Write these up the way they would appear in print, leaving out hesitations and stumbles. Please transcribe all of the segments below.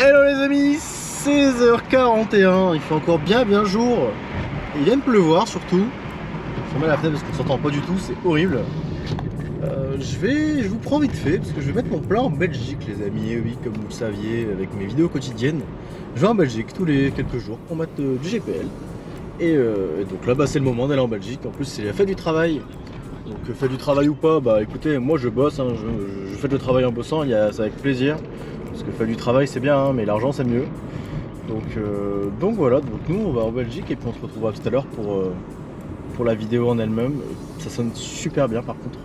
Hello les amis, 16h41, il fait encore bien jour. Il vient de pleuvoir surtout. Je remets la fenêtre parce qu'on s'entend pas du tout, c'est horrible. Je vous prends vite fait parce que je vais mettre mon plat en Belgique les amis. Et oui, comme vous le saviez avec mes vidéos quotidiennes, je vais en Belgique tous les quelques jours pour mettre du GPL. Et donc là c'est le moment d'aller en Belgique. En plus c'est la fête du travail. Donc fête du travail ou pas, bah écoutez, moi je bosse, hein, je fais le travail en bossant, c'est avec plaisir. Parce que fête du travail c'est bien, hein, mais l'argent c'est mieux. Donc voilà, donc nous on va en Belgique et puis on se retrouvera tout à l'heure pour la vidéo en elle-même. Ça sonne super bien par contre.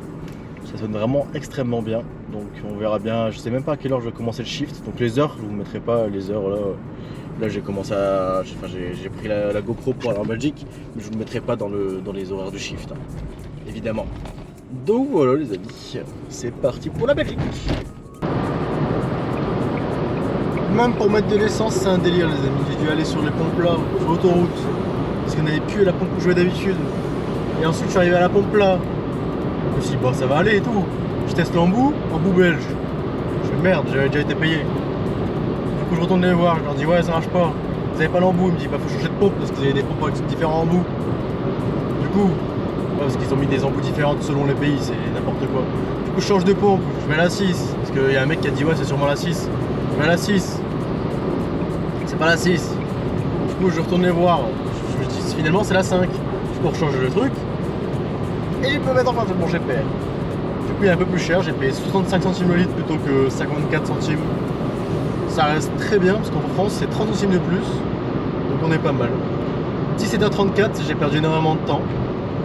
Ça sonne vraiment extrêmement bien. Donc on verra bien, je sais même pas à quelle heure je vais commencer le shift. Donc les heures, je vous mettrai pas les heures là. Là j'ai commencé à. J'ai pris la GoPro pour aller en Belgique, mais je vous le mettrai pas dans les horaires du shift, hein, évidemment. Donc voilà les amis, c'est parti pour la Belgique. Même pour mettre de l'essence c'est un délire les amis. J'ai dû aller sur les pompes là, sur l'autoroute. Parce qu'on n'avait plus la pompe où je vais d'habitude. Et ensuite je suis arrivé à la pompe là. Je me suis dit bon ça va aller et tout. Je teste l'embout belge. Je fais merde, j'avais déjà été payé. Du coup je retourne les voir, je leur dis ouais ça marche pas. Vous avez pas l'embout, il me dit bah faut changer de pompe parce que vous avez des pompes avec différents embouts. Du coup, ouais, parce qu'ils ont mis des embouts différentes selon les pays, c'est n'importe quoi. Du coup je change de pompe, je mets la 6. Parce qu'il y a un mec qui a dit ouais c'est sûrement la 6. Je mets la 6. C'est pas la 6. Du coup je retourne les voir. Je me dis finalement c'est la 5. Du coup je change le truc. Et il peut mettre enfin mon GPL. Du coup il est un peu plus cher, j'ai payé 65 centimes le litre plutôt que 54 centimes. Ça reste très bien parce qu'en France c'est 30 centimes de plus. Donc on est pas mal. 17h34, j'ai perdu énormément de temps.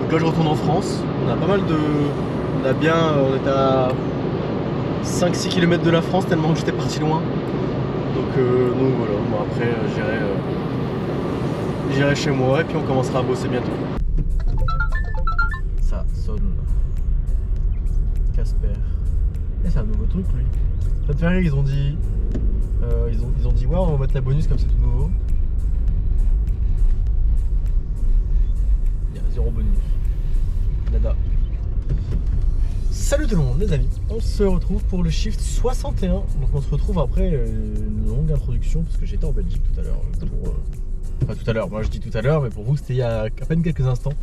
Donc là je retourne en France. On a pas mal de. On est à 5-6 km de la France tellement que j'étais parti loin. Donc voilà, bon, après j'irai chez moi et puis on commencera à bosser bientôt. Ça sonne. Casper. Et c'est un nouveau truc lui. Ça te fait rire, ils ont dit ouais on va mettre la bonus comme c'est tout nouveau. Il y a 0 bonus. Nada. Salut tout le monde les amis, on se retrouve pour le shift 61. Donc on se retrouve après une longue introduction parce que j'étais en Belgique tout à l'heure enfin tout à l'heure, moi je dis tout à l'heure mais pour vous c'était il y a à peine quelques instants.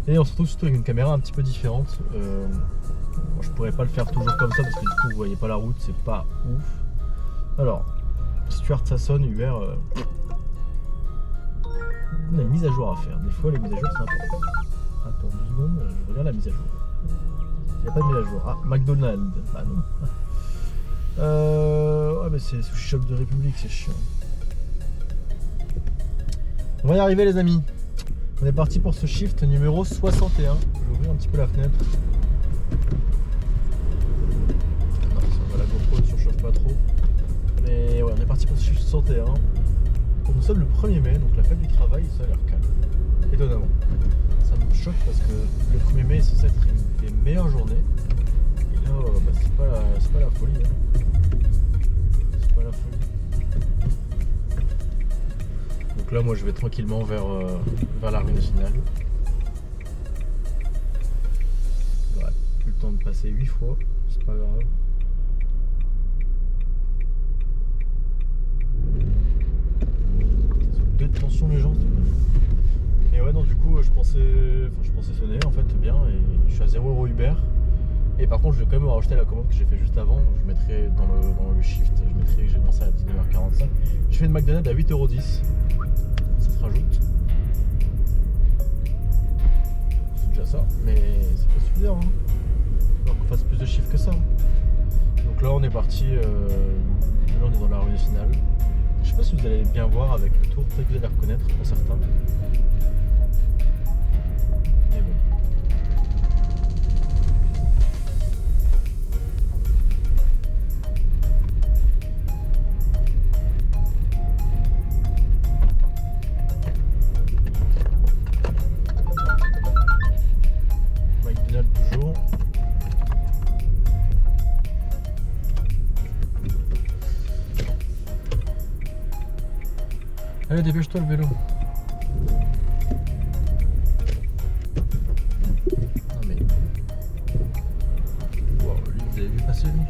Et on se retrouve surtout avec une caméra un petit peu différente. Moi, je pourrais pas le faire toujours comme ça parce que du coup vous voyez pas la route, c'est pas ouf. Alors, Stuart Sasson, UR, on a une mise à jour à faire. Des fois les mises à jour c'est important. Attends 2 secondes, je regarde la mise à jour. Il n'y a pas de mise à jour. Ah, McDonald's. Ah non. Ouais, mais c'est Sushi Shop de République, c'est chiant. On va y arriver, les amis. On est parti pour ce shift numéro 61. Je vais ouvrir un petit peu la fenêtre. Non, ça va, la GoPro ne surchauffe pas trop. Mais ouais, on est parti pour ce shift 61. Donc, nous sommes le 1er mai, donc la fête du travail, ça a l'air calme. Étonnamment. Ça me choque parce que le 1er mai est censé être une des meilleures journées. Et là, bah, c'est pas la folie. Hein. C'est pas la folie. Donc là, moi, je vais tranquillement vers la rue nationale. J'aurai plus le temps de passer 8 fois, c'est pas grave. Ils ont de tension les gens, c'est pas fou. Et ouais non du coup je pensais sonner en fait bien et je suis à 0€ Uber. Et par contre je vais quand même rajouter la commande que j'ai fait juste avant. Donc je mettrai dans le shift, je mettrai que j'ai commencé à 19h45. Je fais une McDonald's à 8,10€. Ça se rajoute. C'est déjà ça, mais c'est pas suffisant hein. Il faut qu'on fasse plus de chiffres que ça. Donc là on est parti, là on est dans la rue nationale. Je sais pas si vous allez bien voir avec le tour, peut-être que vous allez reconnaître pour certains. Mais bon. McDonald's toujours. Allez, dépêche-toi le vélo. Non mais... Wow, lui, vous avez vu passer lui?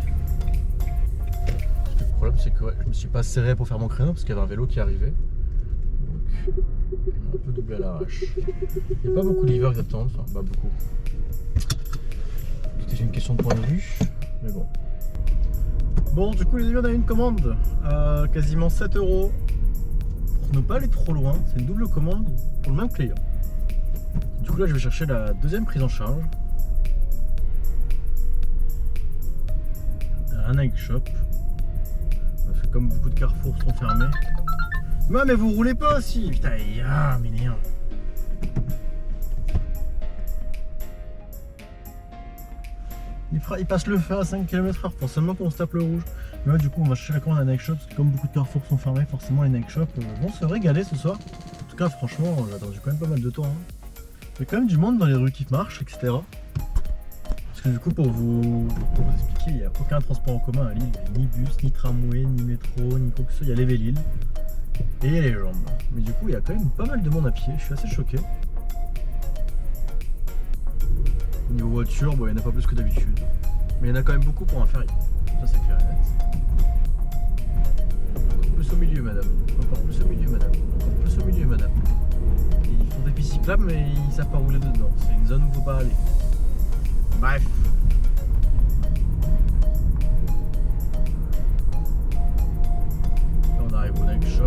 Parce que le problème c'est que que ouais, je me suis pas serré pour faire mon créneau parce qu'il y avait un vélo qui arrivait. Donc, on a un peu doublé à l'arrache. Il n'y a pas beaucoup de livreurs qui attendent, enfin, pas beaucoup. C'était une question de point de vue, mais bon. Bon, du coup, les amis, on a une commande à quasiment 7 €. Pour ne pas aller trop loin, c'est une double commande pour le même client. Du coup, là, je vais chercher la deuxième prise en charge. Un Nike Shop. Parce que comme beaucoup de carrefours sont fermés. Mais vous roulez pas aussi. Putain, mais non. Il passe le feu à 5 km/h pour seulement qu'on se tape le rouge. Mais là, du coup, on va chercher la commande à Nike Shop. Parce que comme beaucoup de carrefours sont fermés, forcément, les Nike Shop vont se régaler ce soir. En tout cas, franchement, j'ai attendu quand même pas mal de temps. Hein. Il y a quand même du monde dans les rues qui marchent, etc. Parce que du coup, pour vous expliquer, il n'y a aucun transport en commun à Lille. Ni bus, ni tramway, ni métro, ni quoi que ce soit. Il y a les Vélil et les jambes. Mais du coup, il y a quand même pas mal de monde à pied. Je suis assez choqué. Niveau voiture, bon, il n'y en a pas plus que d'habitude. Mais il y en a quand même beaucoup pour un ferry. Ça, c'est clair et net. Encore plus au milieu, madame. Encore plus au milieu, madame. Encore plus au milieu, madame. Ils font des pistes cyclables, mais ils savent pas rouler dedans. C'est une zone où il ne faut pas aller. Bref. Là, on arrive au Nike Shop.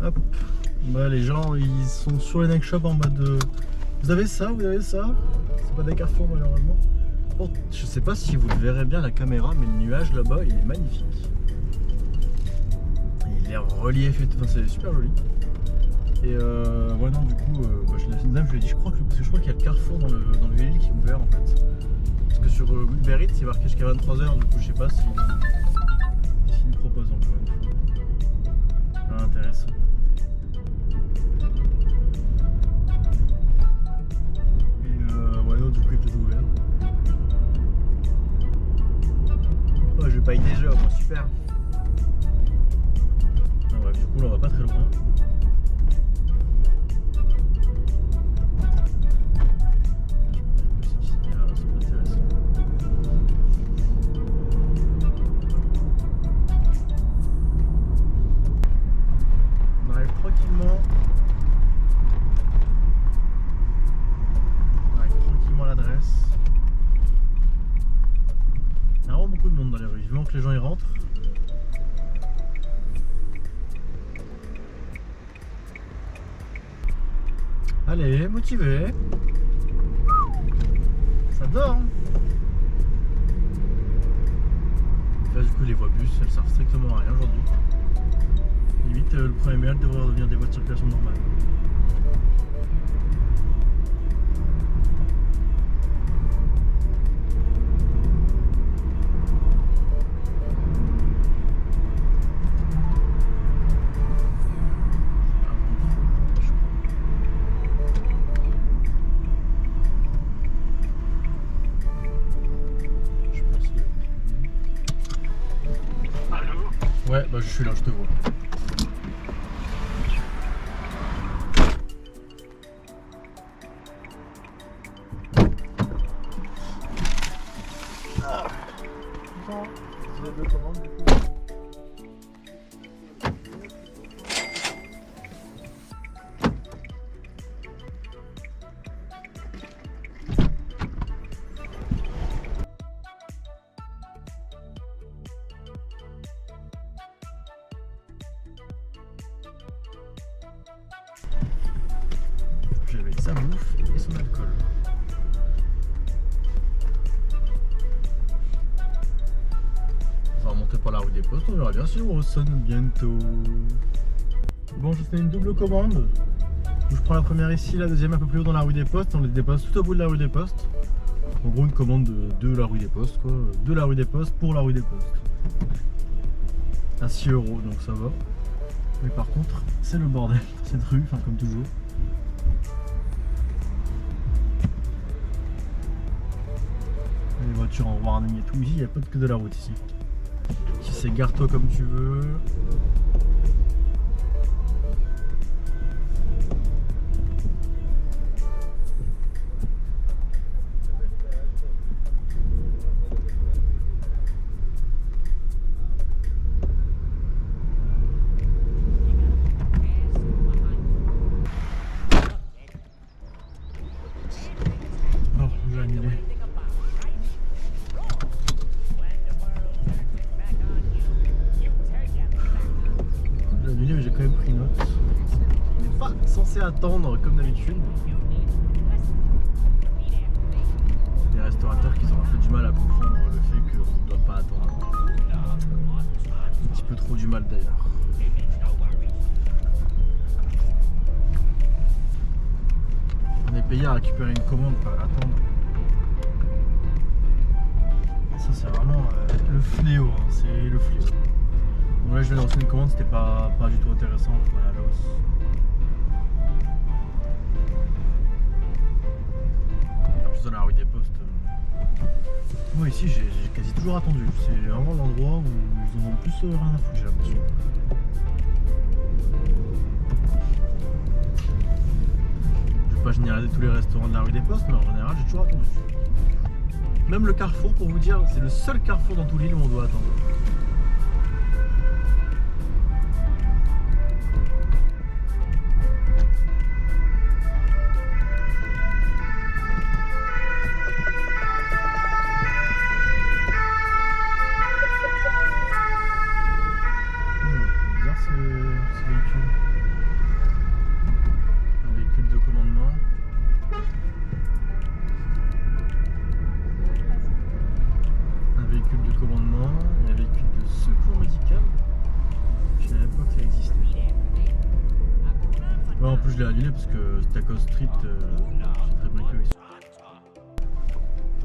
Hop. Bah, les gens ils sont sur les Nike Shop en mode vous avez ça, vous avez ça. C'est pas des carrefours malheureusement. Bon, je sais pas si vous le verrez bien à la caméra, mais le nuage là-bas il est magnifique. Il est relief et tout, enfin, c'est super joli. Et ouais non du coup bah, je lui ai dit je crois parce que je crois qu'il y a le carrefour dans le Vélil qui est ouvert en fait. Parce que sur Uber Eats c'est marqué jusqu'à 23 h, du coup je sais pas s'il nous propose encore une fois. Ah, intéressant. Du coup il est tout ouvert. Oh, je paye déjà, bon, super. Ah, bref, du coup là on va pas très loin. On arrive tranquillement. L'adresse. Il y a vraiment beaucoup de monde dans les rues, vivement que les gens y rentrent. Allez, motivé. Ça dort. Hein. Là, du coup, les voies bus, elles servent strictement à rien aujourd'hui. Limite, le premier mai devrait redevenir des voies de circulation normale. Ouais, bah je suis là, je te vois. Ah. Bon, c'est les deux commandes du coup. sa bouffe et son alcool. On va remonter par la rue des Postes, on verra bien si on ressonne bientôt. Bon, je fais une double commande. Donc, je prends la première ici, la deuxième un peu plus haut dans la rue des Postes. On les dépose tout au bout de la rue des Postes. En gros, une commande de la rue des Postes, quoi. De la rue des Postes pour la rue des Postes. À 6 €, donc ça va. Mais par contre, c'est le bordel dans cette rue, enfin comme toujours. Les voitures en warning et tout. Ici, il n'y a pas que de la route ici. Ici, c'est gare-toi comme tu veux. Mais j'ai quand même pris note. On n'est pas censé attendre comme d'habitude. Les restaurateurs qui ont un peu du mal à comprendre le fait qu'on ne doit pas attendre. Un petit peu trop du mal d'ailleurs. On est payé à récupérer une commande, pas à l'attendre. Ça c'est vraiment le fléau, hein. C'est le fléau. Bon, là je viens de lancer une commande, c'était pas du tout intéressant, voilà l'os. Plus dans la rue des Postes. Moi ici j'ai quasi toujours attendu, c'est vraiment l'endroit où ils en ont plus rien à foutre, j'ai l'impression. Je vais pas généraliser tous les restaurants de la rue des Postes, mais en général j'ai toujours attendu. Même le Carrefour, pour vous dire, c'est le seul Carrefour dans tout l'île où on doit attendre. En plus je l'ai annulé parce que Taco Street, c'est très bien que ici.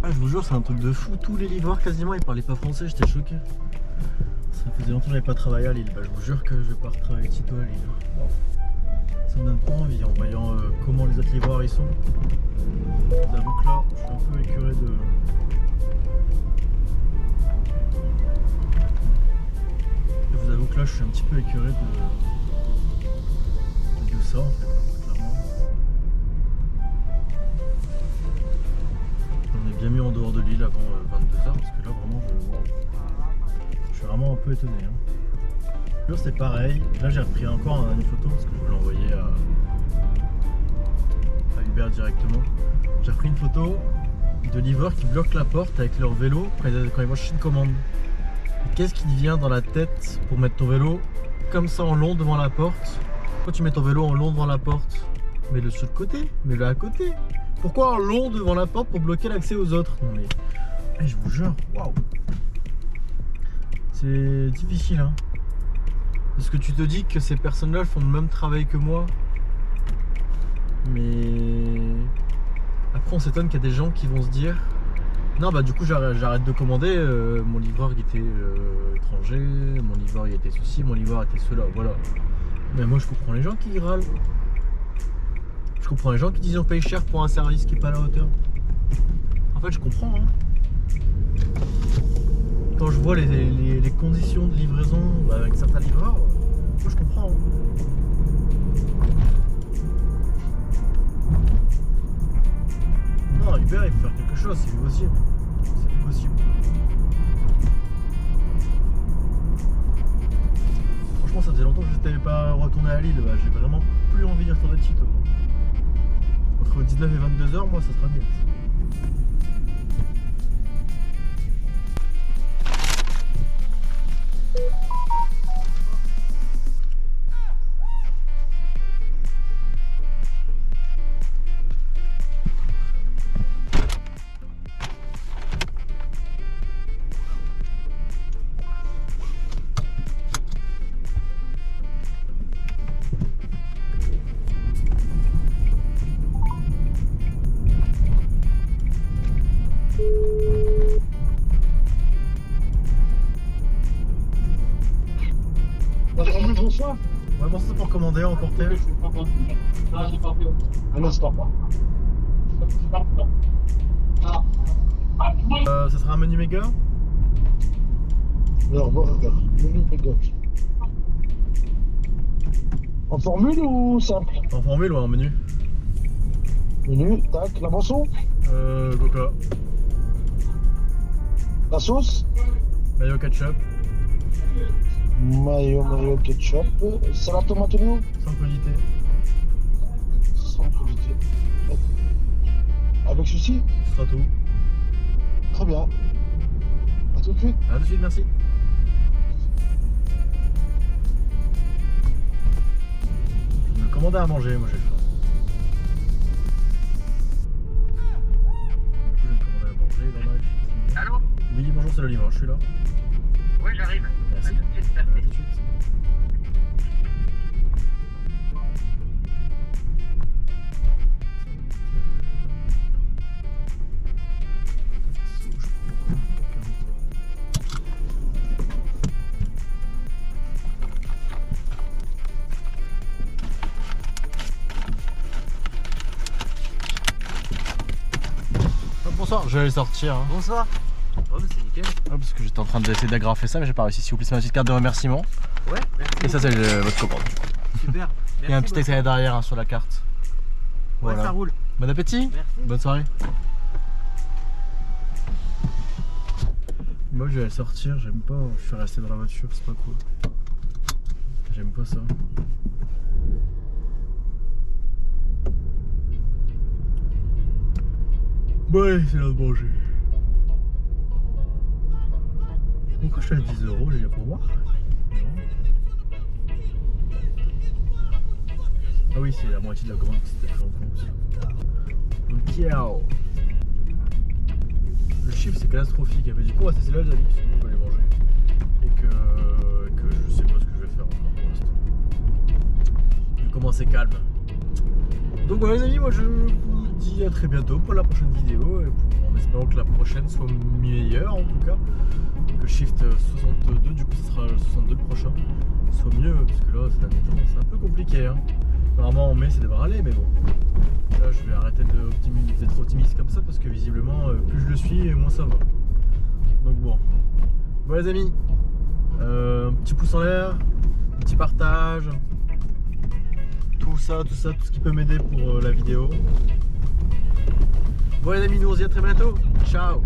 Ah, je vous jure, c'est un truc de fou. Tous les livreurs quasiment ils parlaient pas français, j'étais choqué. Ça faisait longtemps que j'avais pas travaillé à Lille. Bah, je vous jure que je vais pas retravailler sitôt à Lille. Bon. Ça me donne pas envie en voyant comment les autres livreurs ils sont. Je vous avoue que là, je suis un peu écœuré de. Je vous avoue que là, je suis un petit peu écœuré de ça en fait, clairement. On est bien mis en dehors de l'île avant 22 h parce que là vraiment je suis vraiment un peu étonné. Hein. C'est pareil, là j'ai repris encore une photo parce que je voulais l'envoyer à Uber directement. J'ai repris une photo de livreurs qui bloquent la porte avec leur vélo quand ils vont chercher une commande. Qu'est-ce qui te vient dans la tête pour mettre ton vélo comme ça en long devant la porte? Pourquoi tu mets ton vélo en long devant la porte? Mets-le sur le côté, mets-le à côté. Pourquoi en long devant la porte pour bloquer l'accès aux autres? Non mais, je vous jure, waouh. C'est difficile, hein. Parce que tu te dis que ces personnes-là font le même travail que moi. Mais après on s'étonne qu'il y a des gens qui vont se dire non bah du coup j'arrête de commander, mon livreur il était étranger, mon livreur il était ceci, mon livreur était cela, voilà. Mais moi je comprends les gens qui râlent. Je comprends les gens qui disent on paye cher pour un service qui n'est pas à la hauteur. En fait je comprends hein. Quand je vois les conditions de livraison avec certains livreurs, moi je comprends hein. Non, Uber il faut faire quelque chose, c'est plus possible. C'est plus possible. Franchement ça faisait longtemps que je n'étais pas retourné à Lille, bah, j'ai vraiment plus envie d'y retourner de sitôt. Entre 19 et 22 h, moi ça sera net. je reçois? Ouais, bon, ça c'est pour commander en cortège. Un instant. Ça sera un menu méga. Alors, bon, regarde. Menu méga. En formule ou simple? En formule ou en menu? Menu, tac, la boisson, Coca. la sauce, Mayo ketchup. mayo ketchup, salade tomate oignon, Sans crudité. sans crudité. Avec ceci, Ce sera tout. très bien. À tout de suite. À tout de suite, merci. Je vais commander à manger, moi j'ai faim. Du coup, je vais commander à manger dans la cuisine. Allô? Oui, bonjour, c'est l'Olivier, je suis là. Oui, j'arrive. Merci. À tout de suite, À merci. tout de suite. Bonsoir, je vais sortir. Hein. Bonsoir. Oh, mais c'est nickel. Ah, parce que j'étais en train d'essayer d'agrafer ça, mais j'ai pas réussi. S'il vous plaît, c'est ma petite carte de remerciement. Ouais, merci. Et ça, c'est votre commande. Super. Il y a un petit extrait derrière hein, sur la carte. Ouais, Voilà. ça roule. Bon appétit. Merci. Bonne soirée. Moi, je vais sortir. J'aime pas. Je suis resté dans la voiture. C'est pas cool. J'aime pas ça. Ouais, c'est l'heure de manger. Pourquoi je suis à 10 €? J'ai pour boire? Non. Ah oui, c'est la moitié de la commande qui s'était pris en compte. Donc, le chiffre c'est catastrophique. Mais du coup, c'est là les amis, parce que moi je vais aller manger. Et que je sais pas ce que je vais faire encore pour l'instant. Vu comment c'est calme. Donc voilà les amis, moi je vous dis à très bientôt pour la prochaine vidéo. Et en espérant que la prochaine soit meilleure en tout cas. Que Shift 62, du coup ce sera le 62 le prochain, soit mieux. Parce que là, ces derniers temps, c'est un peu compliqué. Hein. Normalement en mai ça devrait aller, mais bon. Là je vais arrêter d'être optimiste comme ça parce que visiblement plus je le suis moins ça va. Donc bon. Bon les amis, un petit pouce en l'air, un petit partage, tout ça, tout ce qui peut m'aider pour la vidéo. Bon les amis, nous on se dit à très bientôt. Ciao.